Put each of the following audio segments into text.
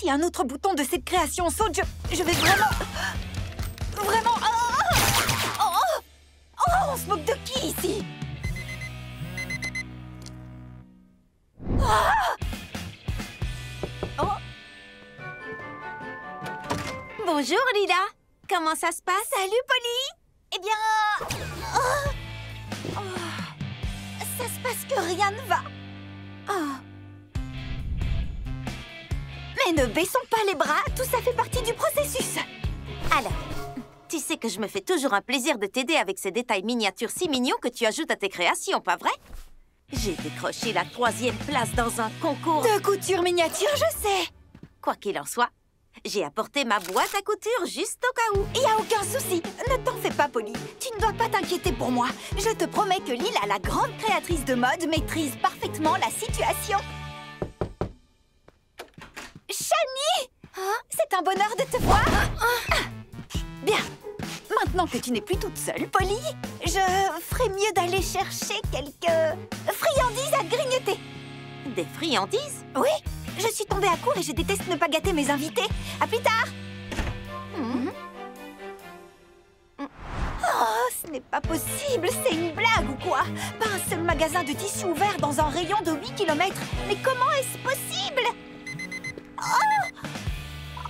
Si un autre bouton de cette création saute, je vais vraiment... Vraiment... Oh, on se moque de qui, ici? Bonjour, Lila. Comment ça se passe? Salut, Polly. Eh bien... ça se passe que rien ne va. Mais ne baissons pas les bras, tout ça fait partie du processus. Alors, tu sais que je me fais toujours un plaisir de t'aider avec ces détails miniatures si mignons que tu ajoutes à tes créations, pas vrai? J'ai décroché la 3e place dans un concours de couture miniature, je sais. Quoi qu'il en soit, j'ai apporté ma boîte à couture juste au cas où. Il n'y a aucun souci. Ne t'en fais pas, Polly. Tu ne dois pas t'inquiéter pour moi. Je te promets que Lila, la grande créatrice de mode, maîtrise parfaitement la situation. Shani! C'est un bonheur de te voir. Bien. Maintenant que tu n'es plus toute seule, Polly, je ferais mieux d'aller chercher quelques friandises à grignoter. Des friandises? Oui. Je suis tombée à court et je déteste ne pas gâter mes invités. À plus tard. Oh, ce n'est pas possible. C'est une blague ou quoi? Pas un seul magasin de tissus ouvert dans un rayon de 8 km. Mais comment est-ce possible?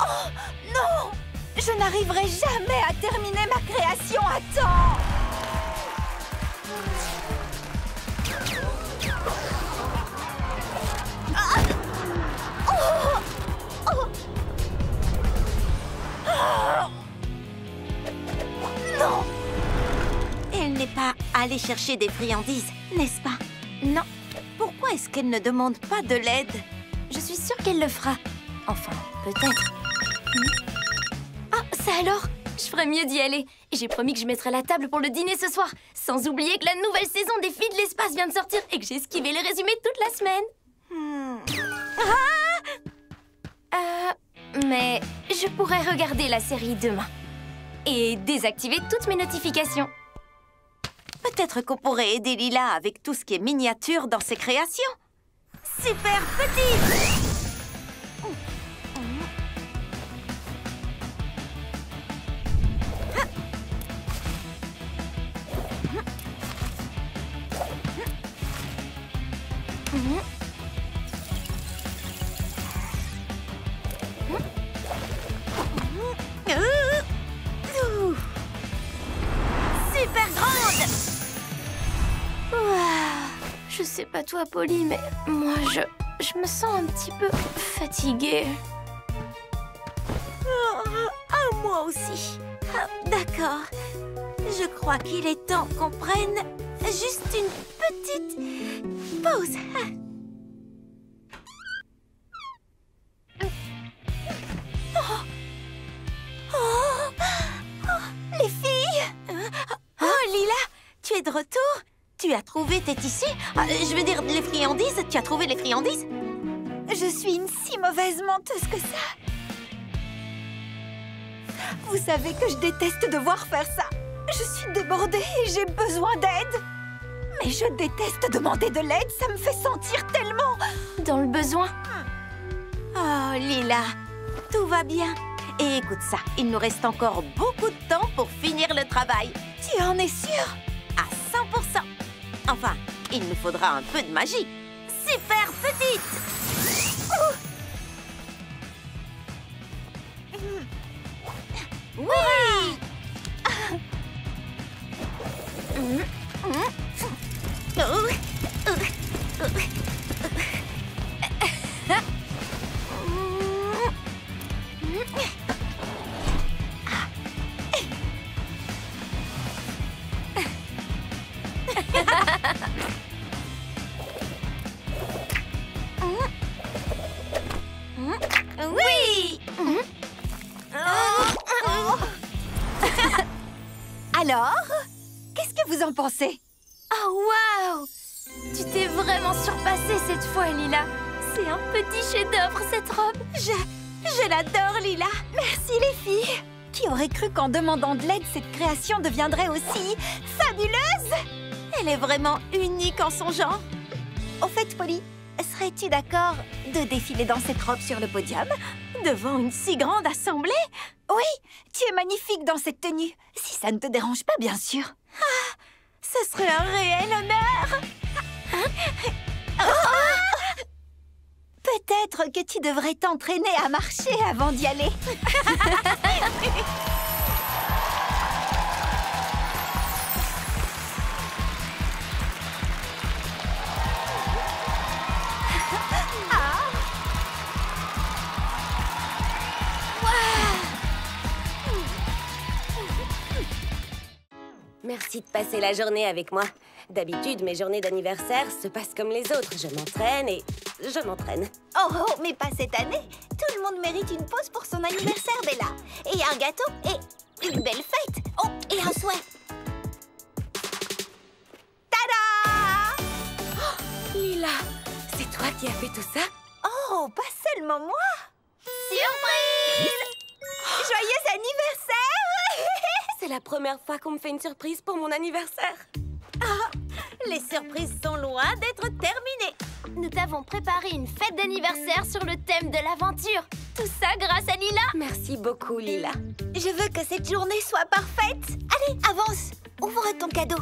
Oh non! Je n'arriverai jamais à terminer ma création à temps. Non! Elle n'est pas allée chercher des friandises, n'est-ce pas? Non. Pourquoi est-ce qu'elle ne demande pas de l'aide? Je suis sûre qu'elle le fera. Enfin, peut-être. Ah, ça alors? Je ferais mieux d'y aller. J'ai promis que je mettrais la table pour le dîner ce soir. Sans oublier que la nouvelle saison des Filles de l'espace vient de sortir et que j'ai esquivé les résumés toute la semaine. Mais je pourrais regarder la série demain. Et désactiver toutes mes notifications. Peut-être qu'on pourrait aider Lila avec tout ce qui est miniature dans ses créations. Super petite! Super grande! Je sais pas toi, Polly, mais moi, je me sens un petit peu fatiguée. Moi aussi. D'accord. Je crois qu'il est temps qu'on prenne juste une petite pause. Les filles! Oh, Lila, tu es de retour? Tu as trouvé tes tissus? Je veux dire, les friandises? Tu as trouvé les friandises? Je suis une si mauvaise menteuse que ça. Vous savez que je déteste devoir faire ça. Je suis débordée et j'ai besoin d'aide. Mais je déteste demander de l'aide, ça me fait sentir tellement... Dans le besoin. Oh, Lila, tout va bien. Et écoute ça, il nous reste encore beaucoup de temps pour finir le travail. Tu en es sûre? À 100%. Enfin, il nous faudra un peu de magie. Super petite! Oui! Oui! Alors, qu'est-ce que vous en pensez? Oh, waouh! Tu t'es vraiment surpassée cette fois, Lila. C'est un petit chef-d'œuvre, cette robe. Je l'adore, Lila. Merci, les filles. Qui aurait cru qu'en demandant de l'aide, cette création deviendrait aussi fabuleuse? Elle est vraiment unique en son genre. Au fait, Polly, serais-tu d'accord de défiler dans cette robe sur le podium? Devant une si grande assemblée? Oui, tu es magnifique dans cette tenue. Si ça ne te dérange pas, bien sûr. Ah, ce serait un réel honneur. Peut-être que tu devrais t'entraîner à marcher avant d'y aller. Merci de passer la journée avec moi. D'habitude, mes journées d'anniversaire se passent comme les autres. Je m'entraîne et je m'entraîne. Oh, mais pas cette année. Tout le monde mérite une pause pour son anniversaire, Bella. Et un gâteau et une belle fête. Oh, et un souhait. Tada! Lila, c'est toi qui as fait tout ça? Oh, pas seulement moi. Surprise! Joyeux anniversaire! C'est la première fois qu'on me fait une surprise pour mon anniversaire. Les surprises sont loin d'être terminées. Nous t'avons préparé une fête d'anniversaire sur le thème de l'aventure. Tout ça grâce à Lila. Merci beaucoup, Lila. Je veux que cette journée soit parfaite. Allez, avance. Ouvre ton cadeau.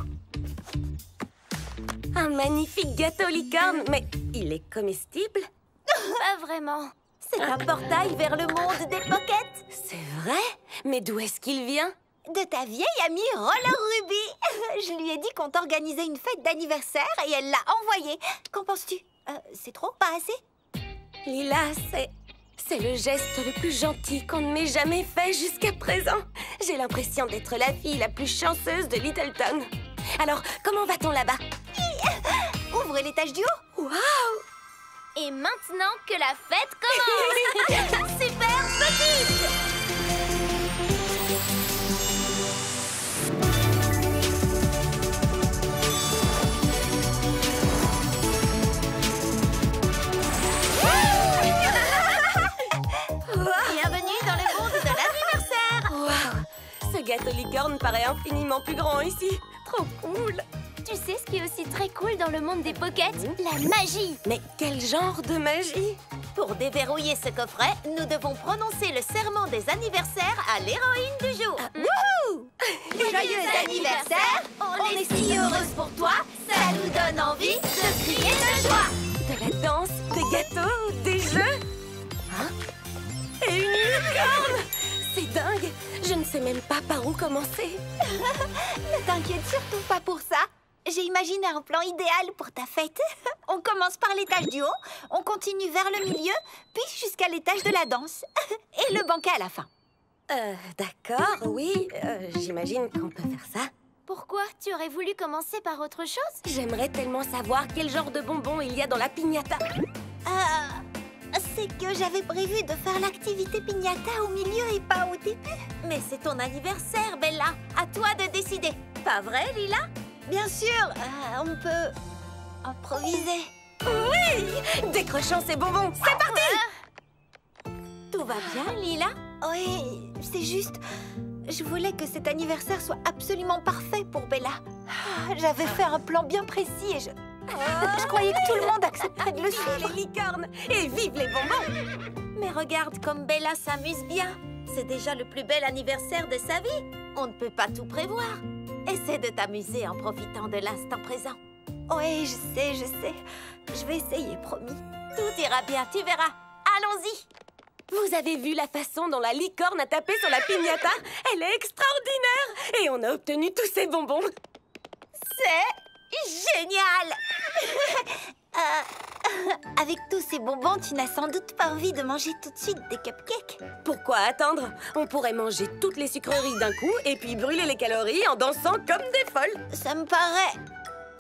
Un magnifique gâteau licorne, mais il est comestible? Pas vraiment. C'est un portail vers le monde des pockets. C'est vrai? Mais d'où est-ce qu'il vient? De ta vieille amie Roller Ruby. Je lui ai dit qu'on t'organisait une fête d'anniversaire et elle l'a envoyé. Qu'en penses-tu? C'est trop? Pas assez? Lila, c'est le geste le plus gentil qu'on ne m'ait jamais fait jusqu'à présent. J'ai l'impression d'être la fille la plus chanceuse de Littleton. Alors, comment va-t-on là-bas? Ouvre l'étage du haut. Waouh! Et maintenant que la fête commence. Super petite. Bienvenue dans le monde de l'anniversaire. Waouh! Ce gâteau licorne paraît infiniment plus grand ici. Trop cool! Tu sais ce qui est aussi très cool dans le monde des pockets? La magie. Mais quel genre de magie? Pour déverrouiller ce coffret, nous devons prononcer le serment des anniversaires à l'héroïne du jour. Joyeux anniversaire. On est si heureuse pour toi. Ça nous donne envie de crier de joie. De la danse, des gâteaux, des jeux? Hein? Et une licorne! C'est dingue! Je ne sais même pas par où commencer. Ne t'inquiète surtout pas pour ça. J'ai imaginé un plan idéal pour ta fête. On commence par l'étage du haut, on continue vers le milieu, puis jusqu'à l'étage de la danse. Et le banquet à la fin. D'accord, oui. J'imagine qu'on peut faire ça. Pourquoi? Tu aurais voulu commencer par autre chose? J'aimerais tellement savoir quel genre de bonbons il y a dans la piñata. C'est que j'avais prévu de faire l'activité piñata au milieu et pas au début. Mais c'est ton anniversaire, Bella. À toi de décider. Pas vrai, Lila? Bien sûr, on peut improviser. Oui! Décrochons ces bonbons, c'est parti! Tout va bien, Lila? Oui, c'est juste... Je voulais que cet anniversaire soit absolument parfait pour Bella. J'avais fait un plan bien précis et je croyais que tout le monde accepterait de le suivre. Les licornes! Et vive les bonbons! Mais regarde comme Bella s'amuse bien. C'est déjà le plus bel anniversaire de sa vie. On ne peut pas tout prévoir. Essaie de t'amuser en profitant de l'instant présent. Oui, je sais. Je vais essayer, promis. Tout ira bien, tu verras. Allons-y. Vous avez vu la façon dont la licorne a tapé sur la piñata? Elle est extraordinaire! Et on a obtenu tous ces bonbons. C'est génial. Avec tous ces bonbons, tu n'as sans doute pas envie de manger tout de suite des cupcakes. Pourquoi attendre? On pourrait manger toutes les sucreries d'un coup et puis brûler les calories en dansant comme des folles. Ça me paraît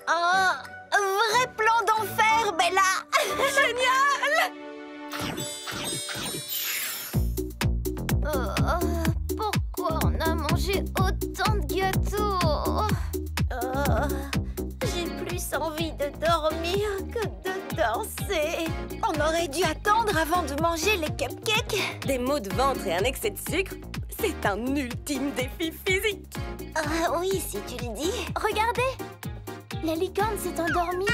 un vrai plan d'enfer, Bella. Génial! Pourquoi on a mangé autant de gâteaux? J'ai plus envie de dormir que de danser. On aurait dû attendre avant de manger les cupcakes. Des maux de ventre et un excès de sucre, c'est un ultime défi physique. Oui, si tu le dis. Regardez! La licorne s'est endormie.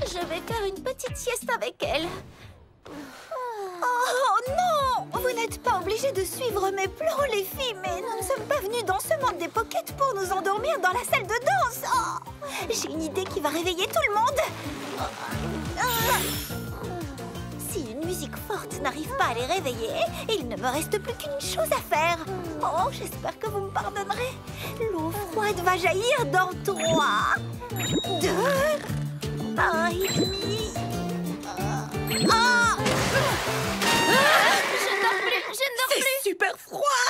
Je vais faire une petite sieste avec elle. Oh non! Vous n'êtes pas obligés de suivre mes plans, les filles, mais nous ne sommes pas venus dans ce monde des pockets pour nous endormir dans la salle de danse. Oh, j'ai une idée qui va réveiller tout le monde. Si une musique forte n'arrive pas à les réveiller, il ne me reste plus qu'une chose à faire. Oh, j'espère que vous me pardonnerez. L'eau froide va jaillir dans 3, 2, 1 et demi. Ah! Je ne dors plus, je ne dors plus. C'est super froid!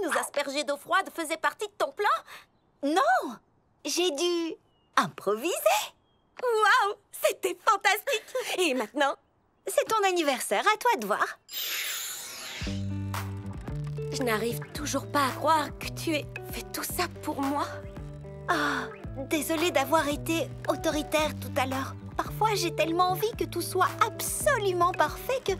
Nous asperger d'eau froide faisait partie de ton plan? Non! J'ai dû improviser. Waouh! C'était fantastique! Et maintenant? C'est ton anniversaire, à toi de voir. Je n'arrive toujours pas à croire que tu aies fait tout ça pour moi. Ah, désolée d'avoir été autoritaire tout à l'heure. Parfois, j'ai tellement envie que tout soit absolument parfait que...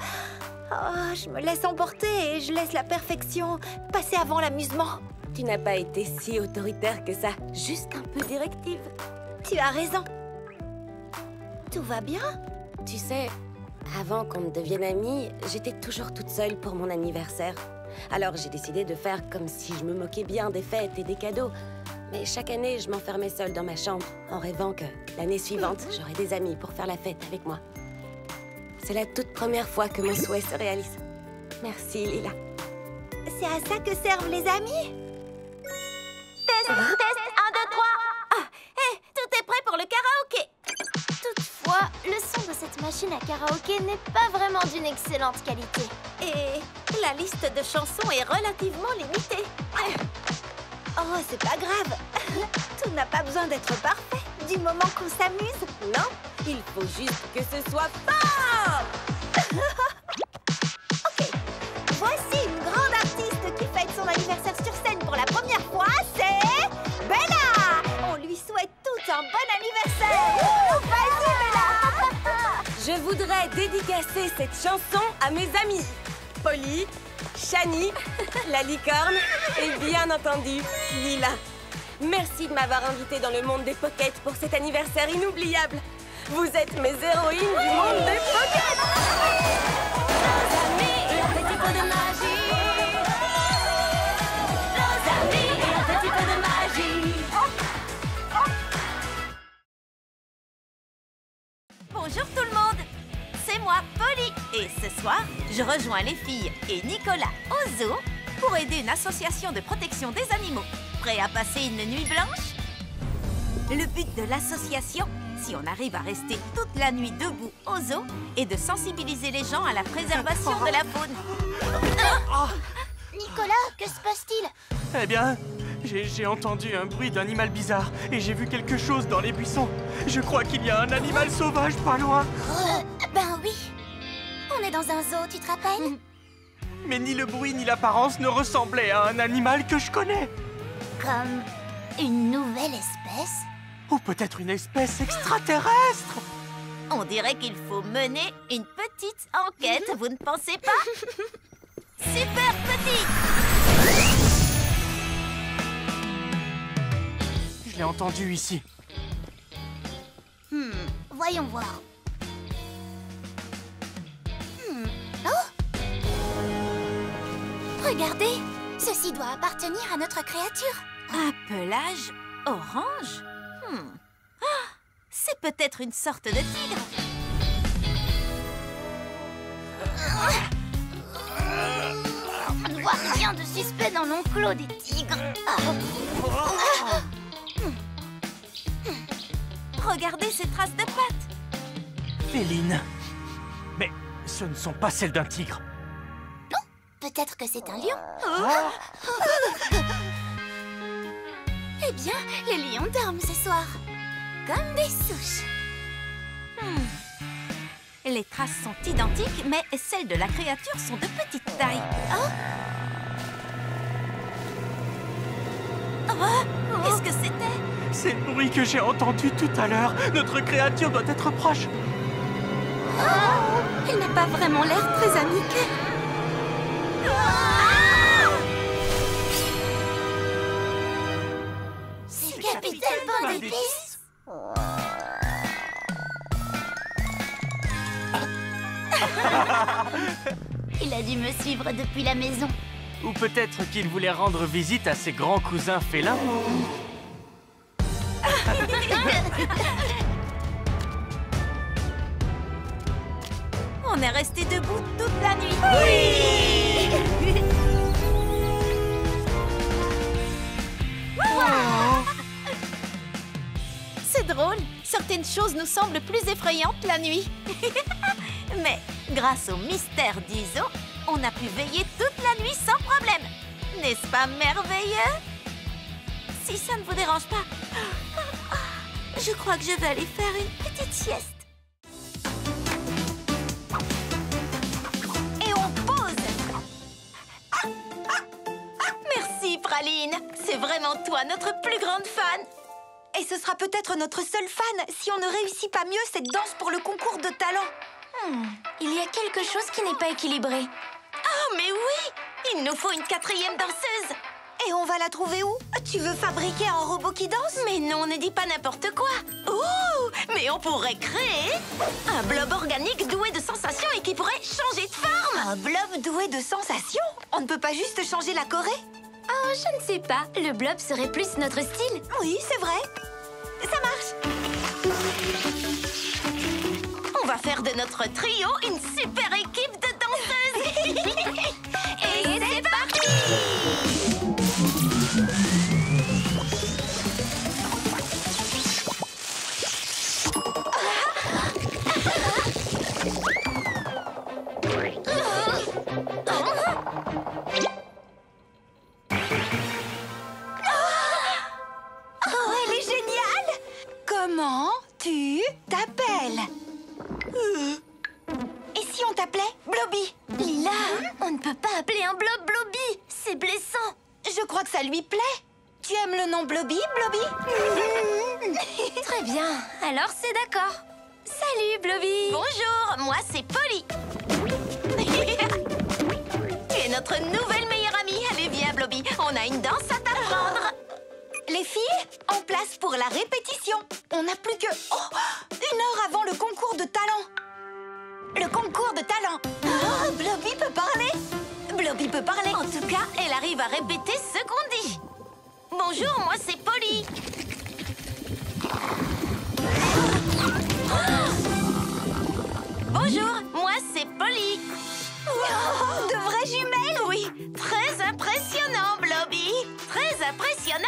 Oh, je me laisse emporter et je laisse la perfection passer avant l'amusement. Tu n'as pas été si autoritaire que ça, juste un peu directive. Tu as raison. Tout va bien? Tu sais, avant qu'on ne devienne amis, j'étais toujours toute seule pour mon anniversaire. Alors j'ai décidé de faire comme si je me moquais bien des fêtes et des cadeaux. Mais chaque année, je m'enfermais seule dans ma chambre, en rêvant que l'année suivante, j'aurais des amis pour faire la fête avec moi. C'est la toute première fois que mon souhait se réalise. Merci, Lila. C'est à ça que servent les amis? Test, 1, 2, 3. Tout est prêt pour le karaoké. Toutefois, le son de cette machine à karaoké n'est pas vraiment d'une excellente qualité. Et la liste de chansons est relativement limitée. Oh, c'est pas grave. Tout n'a pas besoin d'être parfait. Du moment qu'on s'amuse. Non, il faut juste que ce soit fort! Ok. Voici une grande artiste qui fête son anniversaire sur scène pour la première fois. C'est Bella. On lui souhaite tout un bon anniversaire. Vas-y, Bella. Je voudrais dédicacer cette chanson à mes amis. Polly, Shani, la licorne et bien entendu, Lila. Merci de m'avoir invitée dans le monde des pockets pour cet anniversaire inoubliable. Vous êtes mes héroïnes du monde des pockets. Nos amis et un petit peu de magie. Nos amis et un petit peu de magie. Bonjour tout le monde. C'est moi, Polly. Et ce soir, je rejoins les filles et Nicolas au zoo pour aider une association de protection des animaux. Prêt à passer une nuit blanche? Le but de l'association, si on arrive à rester toute la nuit debout au zoo, est de sensibiliser les gens à la préservation de la faune. Nicolas, que se passe-t-il? Eh bien, j'ai entendu un bruit d'animal bizarre et j'ai vu quelque chose dans les buissons. Je crois qu'il y a un animal sauvage pas loin. Ben oui. On est dans un zoo, tu te rappelles? Mais ni le bruit ni l'apparence ne ressemblaient à un animal que je connais. Comme une nouvelle espèce? Ou peut-être une espèce extraterrestre. On dirait qu'il faut mener une petite enquête, vous ne pensez pas? Super petit! Je l'ai entendu ici. Voyons voir. Oh! Regardez! Ceci doit appartenir à notre créature. Un pelage orange? Ah, c'est peut-être une sorte de tigre. On ne voit rien de suspect dans l'enclos des tigres. Regardez ces traces de pattes. Féline. Mais ce ne sont pas celles d'un tigre. Peut-être que c'est un lion. Eh bien, les lions dorment ce soir. Comme des souches. Les traces sont identiques, mais celles de la créature sont de petite taille. Qu'est-ce que c'était? C'est le bruit que j'ai entendu tout à l'heure. Notre créature doit être proche. Elle n'a pas vraiment l'air très amicale. C'est Capitaine Pain d'épices. a dû me suivre depuis la maison. Ou peut-être qu'il voulait rendre visite à ses grands cousins félins. On est resté debout toute la nuit. Oui. C'est drôle, certaines choses nous semblent plus effrayantes la nuit. Mais grâce au mystère d'Iso, on a pu veiller toute la nuit sans problème. N'est-ce pas merveilleux? Si ça ne vous dérange pas, je crois que je vais aller faire une petite sieste. Et on pose. Merci Praline, c'est vraiment toi notre plus grande fan. Et ce sera peut-être notre seul fan si on ne réussit pas mieux cette danse pour le concours de talent. Il y a quelque chose qui n'est pas équilibré. Oh mais oui, il nous faut une 4e danseuse. Et on va la trouver où? Tu veux fabriquer un robot qui danse? Mais non, ne dis pas n'importe quoi. Ouh, mais on pourrait créer un blob organique doué de sensations et qui pourrait changer de forme. Un blob doué de sensations? On ne peut pas juste changer la Corée? Oh, je ne sais pas. Le blob serait plus notre style. Oui, c'est vrai. Ça marche. On va faire de notre trio une super équipe de danseuses. Et c'est parti! Oh, elle est géniale! Comment tu t'appelles? Et si on t'appelait Blobby? Lila, on ne peut pas appeler un blob Blobby. C'est blessant. Je crois que ça lui plaît. Tu aimes le nom Blobby, Blobby? Très bien. Alors, c'est d'accord. Salut, Blobby. Bonjour, moi c'est Polly. Tu es notre nouvelle meilleure amie. Allez, viens, Blobby. On a une danse à t'apprendre. Les filles, en place pour la répétition. On n'a plus que 1 heure avant le concours de talent. Le concours de talent. Oh, Blobby peut parler. Blobby peut parler. En tout cas, elle arrive à répéter ce qu'on dit. Bonjour, moi c'est Polly. Bonjour, moi c'est Polly. Oh, de vraies jumelles. Oui, très impressionnant, Blobby. Très impressionnant.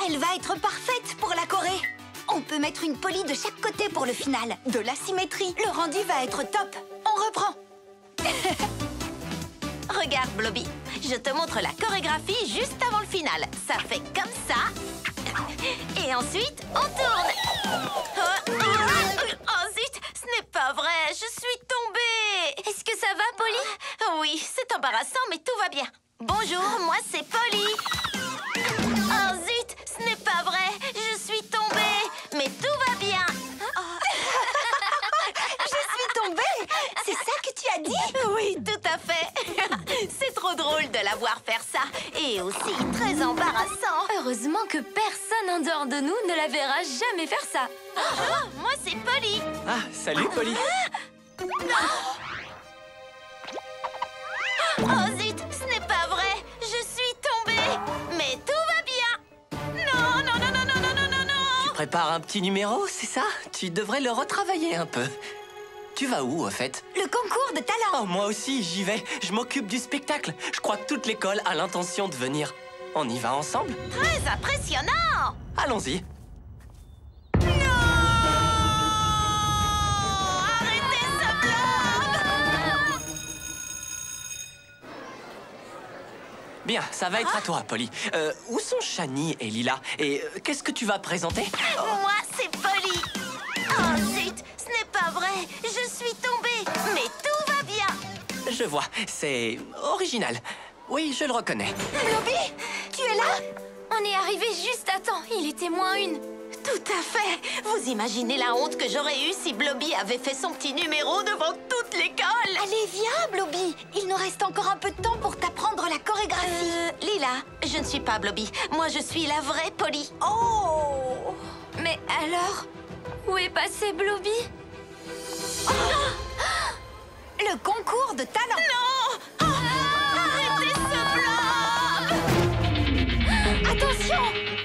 Elle va être parfaite pour la Corée. On peut mettre une Polly de chaque côté pour le final. De la symétrie. Le rendu va être top. On reprend. Regarde, Blobby. Je te montre la chorégraphie juste avant le final. Ça fait comme ça. Et ensuite, on tourne. Oh zut, ce n'est pas vrai. Je suis tombée. Est-ce que ça va, Polly? Oui, c'est embarrassant, mais tout va bien. Bonjour, moi c'est Polly. Oh zut, ce n'est pas vrai. Je suis tombée. Mais tout va bien. Je suis tombée. C'est ça que tu as dit? Oui, tout à fait. C'est trop drôle de la voir faire ça. Et aussi très embarrassant. Heureusement que personne en dehors de nous ne la verra jamais faire ça. Oh, moi c'est Polly. Ah, salut, Polly. Oh zut, ce n'est pas vrai. Je suis tombée. Mais tout va bien. Non, non, non, non, non, non, non, non, non. Prépare un petit numéro, c'est ça? Tu devrais le retravailler un peu. Tu vas où, au fait? Le concours de talent. Oh, moi aussi, j'y vais. Je m'occupe du spectacle. Je crois que toute l'école a l'intention de venir. On y va ensemble? Très impressionnant. Allons-y. Non! Arrêtez ce blob! Bien, ça va être à toi, Polly. Où sont Shani et Lila? Et qu'est-ce que tu vas présenter? Moi, c'est Polly. Oh zut, ce n'est pas vrai. Je suis tombée. Mais tout va bien. Je vois, c'est original. Oui, je le reconnais. Blobby, tu es là? On est arrivé juste à temps. Il était -1. Tout à fait. Vous imaginez la honte que j'aurais eue si Blobby avait fait son petit numéro devant toute l'école. Allez, viens, Blobby. Il nous reste encore un peu de temps pour t'apprendre la chorégraphie. Lila, je ne suis pas Blobby. Moi, je suis la vraie Polly. Oh! Mais alors, où est passé Blobby? Le concours de talent. Non! Oh, Attention!